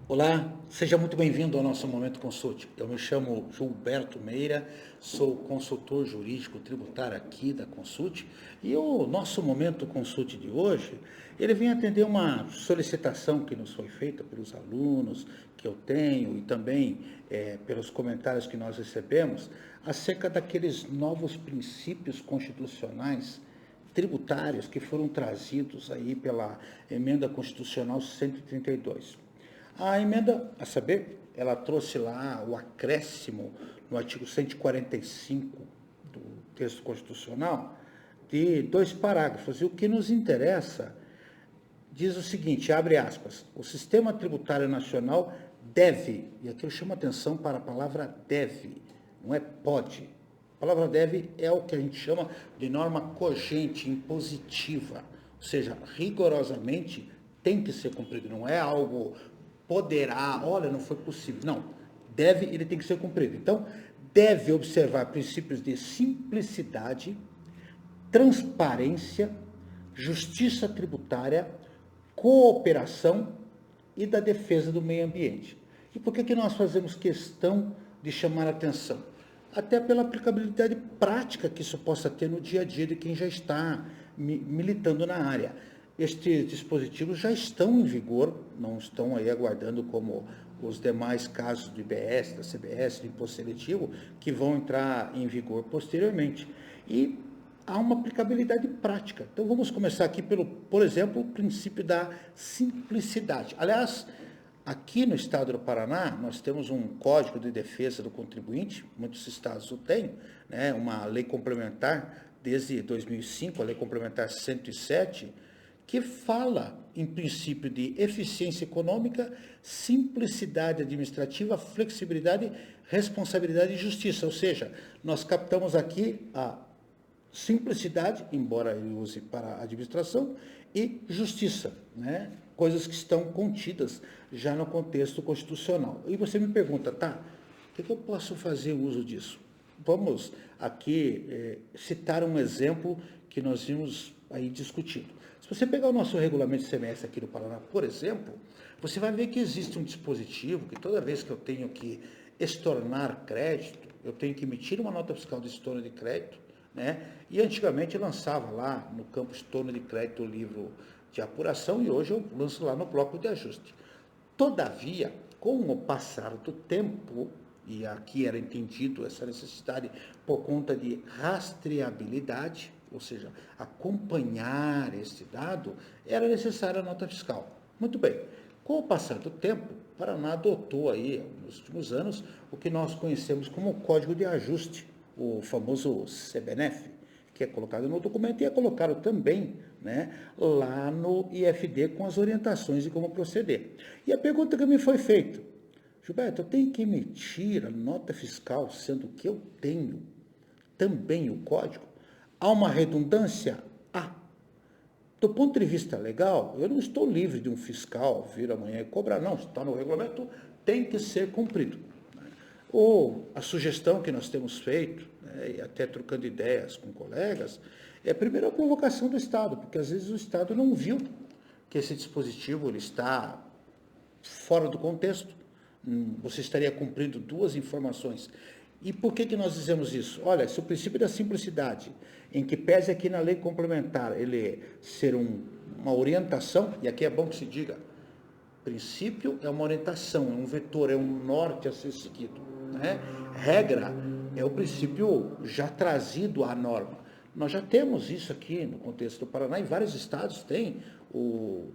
Olá, seja muito bem-vindo ao nosso Momento Consult. Eu me chamo Gilberto Meira, sou consultor jurídico tributário aqui da Consult e o nosso Momento Consult de hoje, ele vem atender uma solicitação que nos foi feita pelos alunos que eu tenho e também pelos comentários que nós recebemos acerca daqueles novos princípios constitucionais tributários que foram trazidos aí pela Emenda Constitucional 132. A emenda, a saber, ela trouxe lá o acréscimo no artigo 145 do texto constitucional de 2 parágrafos. E o que nos interessa diz o seguinte, abre aspas, o sistema tributário nacional deve, e aqui eu chamo a atenção para a palavra deve, não é pode. A palavra deve é o que a gente chama de norma cogente, impositiva, ou seja, rigorosamente tem que ser cumprido, não é algo poderá, olha, não foi possível. Não, deve, ele tem que ser cumprido. Então, deve observar princípios de simplicidade, transparência, justiça tributária, cooperação e da defesa do meio ambiente. E por que nós fazemos questão de chamar a atenção? Até pela aplicabilidade prática que isso possa ter no dia a dia de quem já está militando na área. Estes dispositivos já estão em vigor, não estão aí aguardando como os demais casos do IBS, da CBS, do imposto seletivo, que vão entrar em vigor posteriormente. E há uma aplicabilidade prática. Então vamos começar aqui por exemplo, o princípio da simplicidade. Aliás, aqui no estado do Paraná, nós temos um Código de Defesa do Contribuinte, muitos estados o têm, né, uma lei complementar desde 2005, a Lei Complementar 107, que fala, em princípio, de eficiência econômica, simplicidade administrativa, flexibilidade, responsabilidade e justiça. Ou seja, nós captamos aqui a simplicidade, embora ele use para a administração, e justiça, né? Coisas que estão contidas já no contexto constitucional. E você me pergunta, tá, o que eu posso fazer uso disso? Vamos aqui citar um exemplo que nós vimos aí discutindo. Se você pegar o nosso regulamento de semestre aqui do Paraná, por exemplo, você vai ver que existe um dispositivo que toda vez que eu tenho que estornar crédito, eu tenho que emitir uma nota fiscal de estorno de crédito, né? E antigamente eu lançava lá no campo estorno de crédito o livro de apuração e hoje eu lanço lá no bloco de ajuste. Todavia, com o passar do tempo, e aqui era entendido essa necessidade por conta de rastreabilidade, ou seja, acompanhar esse dado, era necessária a nota fiscal. Muito bem, com o passar do tempo, o Paraná adotou aí, nos últimos anos, o que nós conhecemos como Código de Ajuste, o famoso CBNF, que é colocado no documento e é colocado também, né, lá no IFD com as orientações de como proceder. E a pergunta que me foi feita, Gilberto, eu tenho que emitir a nota fiscal, sendo que eu tenho também o código? Há uma redundância? Há. Do ponto de vista legal, eu não estou livre de um fiscal vir amanhã e cobrar, não, está no regulamento, tem que ser cumprido. Ou a sugestão que nós temos feito, né, e até trocando ideias com colegas, é primeiro a provocação do Estado, porque às vezes o Estado não viu que esse dispositivo ele está fora do contexto, você estaria cumprindo duas informações. E por que nós dizemos isso? Olha, se o princípio da simplicidade, em que pese aqui na lei complementar ele ser uma orientação, e aqui é bom que se diga, princípio é uma orientação, é um vetor, é um norte a ser seguido, né? Regra é o princípio já trazido à norma. Nós já temos isso aqui no contexto do Paraná, em vários estados tem o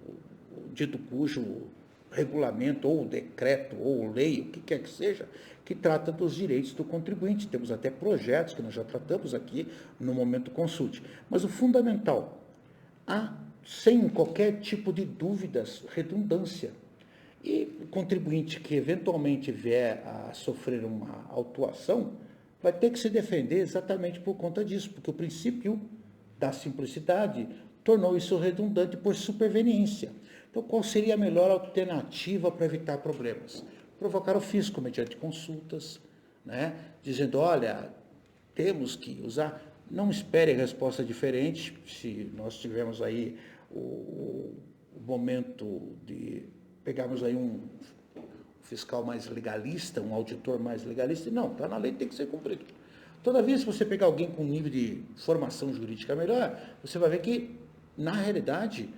dito cujo regulamento, ou decreto, ou lei, o que quer que seja, que trata dos direitos do contribuinte. Temos até projetos que nós já tratamos aqui no Momento Consult. Mas o fundamental, há, sem qualquer tipo de dúvidas, redundância. E o contribuinte que eventualmente vier a sofrer uma autuação vai ter que se defender exatamente por conta disso, porque o princípio da simplicidade tornou isso redundante por superveniência. Então, qual seria a melhor alternativa para evitar problemas? Provocar o fisco mediante consultas, né? Dizendo, olha, temos que usar, não espere resposta diferente, se nós tivermos aí o momento de pegarmos aí fiscal mais legalista, um auditor mais legalista, não, está na lei, tem que ser cumprido. Todavia, se você pegar alguém com um nível de formação jurídica melhor, você vai ver que, na realidade,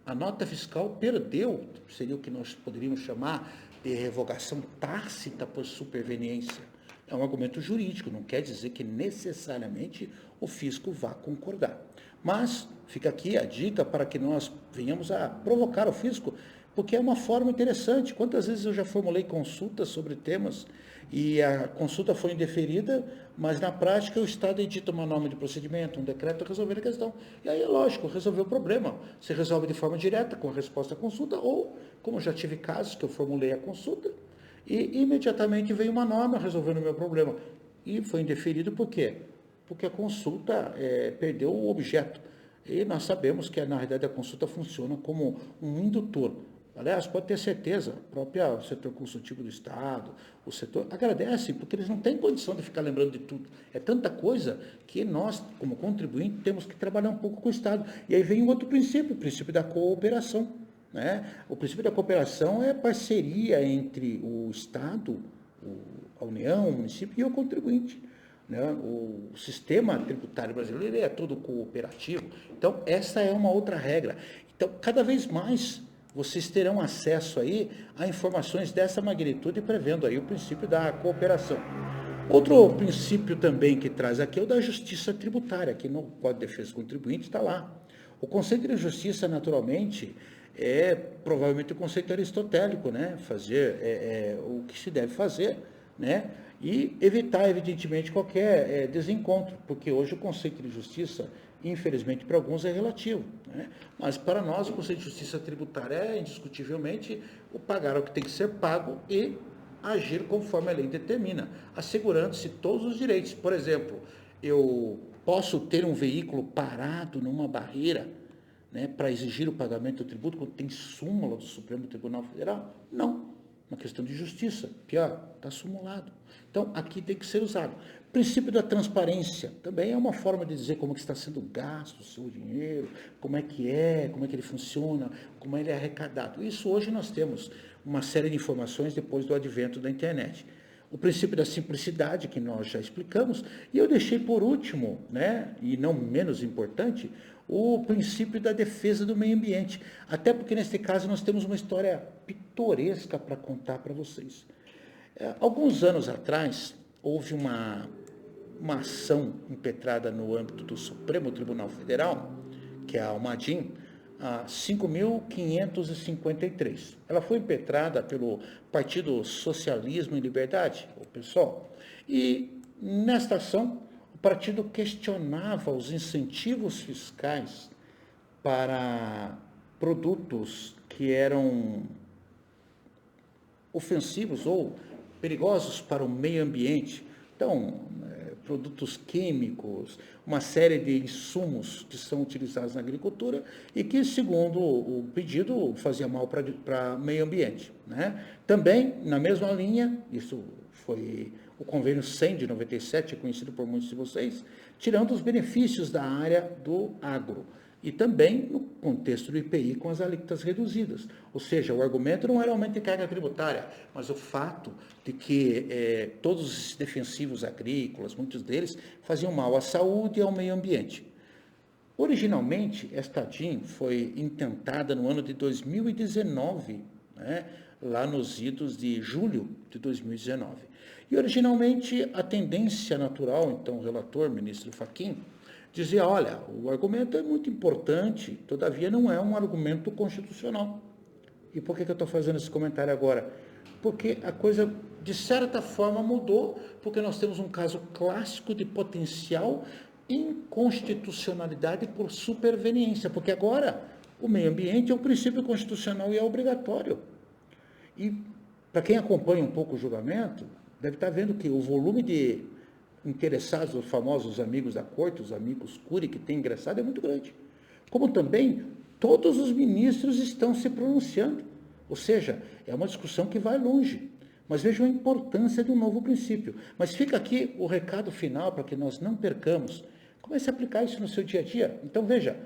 a nota fiscal perdeu, seria o que nós poderíamos chamar de revogação tácita por superveniência. É um argumento jurídico, não quer dizer que necessariamente o fisco vá concordar. Mas fica aqui a dica para que nós venhamos a provocar o fisco, porque é uma forma interessante. Quantas vezes eu já formulei consultas sobre temas e a consulta foi indeferida, mas na prática o Estado edita uma norma de procedimento, um decreto resolvendo a questão. E aí é lógico, resolveu o problema. Você resolve de forma direta com a resposta à consulta, ou, como já tive casos que eu formulei a consulta, e imediatamente veio uma norma resolvendo o meu problema. E foi indeferido por quê? Porque a consulta perdeu o objeto. E nós sabemos que, na realidade, a consulta funciona como um indutor. Aliás, pode ter certeza, o setor consultivo do Estado, o setor agradece, porque eles não têm condição de ficar lembrando de tudo. É tanta coisa que nós, como contribuinte, temos que trabalhar um pouco com o Estado. E aí vem um outro princípio, o princípio da cooperação. Né? O princípio da cooperação é a parceria entre o Estado, a União, o município e o contribuinte. Né? O sistema tributário brasileiro é todo cooperativo. Então, essa é uma outra regra. Então, cada vez mais vocês terão acesso aí a informações dessa magnitude, prevendo aí o princípio da cooperação. Outro princípio também que traz aqui é o da justiça tributária, que no Código de Defesa do Contribuinte está lá. O conceito de justiça, naturalmente, é provavelmente o conceito aristotélico, né? Fazer o que se deve fazer, né? E evitar, evidentemente, qualquer desencontro, porque hoje o conceito de justiça, infelizmente, para alguns é relativo, né? Mas para nós o conceito de justiça tributária é, indiscutivelmente, o pagar o que tem que ser pago e agir conforme a lei determina, assegurando-se todos os direitos. Por exemplo, eu posso ter um veículo parado numa barreira, né, para exigir o pagamento do tributo quando tem súmula do Supremo Tribunal Federal? Não. Uma questão de justiça. Pior, está sumulado. Então, aqui tem que ser usado. O princípio da transparência também é uma forma de dizer como que está sendo gasto o seu dinheiro, como é que ele funciona, como ele é arrecadado. Isso hoje nós temos uma série de informações depois do advento da internet. O princípio da simplicidade, que nós já explicamos, e eu deixei por último, né, e não menos importante, o princípio da defesa do meio ambiente. Até porque, nesse caso, nós temos uma história pitoresca para contar para vocês. Alguns anos atrás, houve uma ação impetrada no âmbito do Supremo Tribunal Federal, que é a Almadim, a 5.553. Ela foi impetrada pelo Partido Socialismo e Liberdade, o PSOL, e nesta ação o partido questionava os incentivos fiscais para produtos que eram ofensivos ou perigosos para o meio ambiente. Então, produtos químicos, uma série de insumos que são utilizados na agricultura e que, segundo o pedido, fazia mal para o meio ambiente. Né? Também, na mesma linha, isso foi o convênio 100 de 97, conhecido por muitos de vocês, tirando os benefícios da área do agro. E também no contexto do IPI com as alíquotas reduzidas. Ou seja, o argumento não era aumento de carga tributária, mas o fato de que todos os defensivos agrícolas, muitos deles, faziam mal à saúde e ao meio ambiente. Originalmente, esta DIN foi intentada no ano de 2019, né, lá nos idos de julho de 2019. E originalmente a tendência natural, então o relator, ministro Fachin, dizia, olha, o argumento é muito importante, todavia não é um argumento constitucional. E por que eu estou fazendo esse comentário agora? Porque a coisa, de certa forma, mudou, porque nós temos um caso clássico de potencial inconstitucionalidade por superveniência, porque agora o meio ambiente é um princípio constitucional e é obrigatório. E, para quem acompanha um pouco o julgamento, deve estar vendo que o volume de interessados, os famosos amigos da corte, os amigos Cury que têm ingressado, é muito grande. Como também todos os ministros estão se pronunciando. Ou seja, é uma discussão que vai longe. Mas vejam a importância de um novo princípio. Mas fica aqui o recado final para que nós não percamos. Comece a aplicar isso no seu dia a dia. Então veja,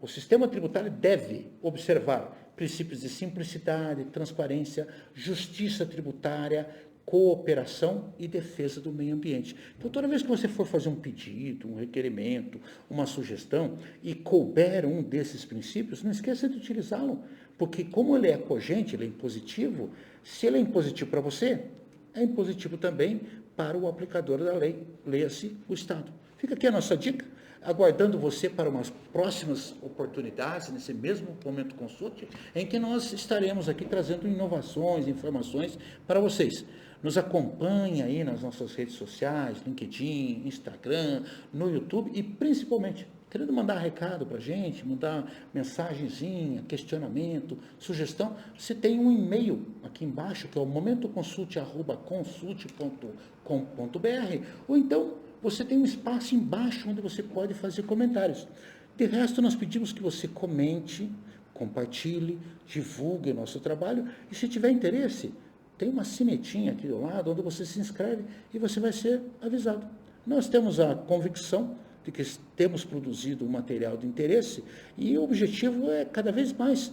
o sistema tributário deve observar princípios de simplicidade, transparência, justiça tributária, cooperação e defesa do meio ambiente. Então, toda vez que você for fazer um pedido, um requerimento, uma sugestão e couber um desses princípios, não esqueça de utilizá-lo, porque como ele é cogente, ele é impositivo, se ele é impositivo para você, é impositivo também para o aplicador da lei, leia-se o Estado. Fica aqui a nossa dica, aguardando você para umas próximas oportunidades, nesse mesmo Momento Consulte, em que nós estaremos aqui trazendo inovações, informações para vocês. Nos acompanhe aí nas nossas redes sociais, LinkedIn, Instagram, no YouTube e principalmente, querendo mandar recado para a gente, mandar mensagenzinha, questionamento, sugestão, você tem um e-mail aqui embaixo, que é o momentoconsulte@consulte.com.br, ou então você tem um espaço embaixo onde você pode fazer comentários. De resto, nós pedimos que você comente, compartilhe, divulgue o nosso trabalho e se tiver interesse, tem uma sinetinha aqui do lado onde você se inscreve e você vai ser avisado. Nós temos a convicção de que temos produzido um material de interesse e o objetivo é cada vez mais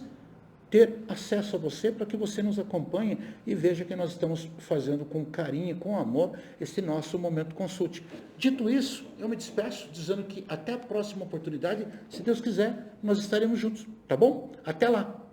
ter acesso a você para que você nos acompanhe e veja que nós estamos fazendo com carinho, com amor, esse nosso Momento Consulte. Dito isso, eu me despeço dizendo que até a próxima oportunidade, se Deus quiser, nós estaremos juntos, tá bom? Até lá!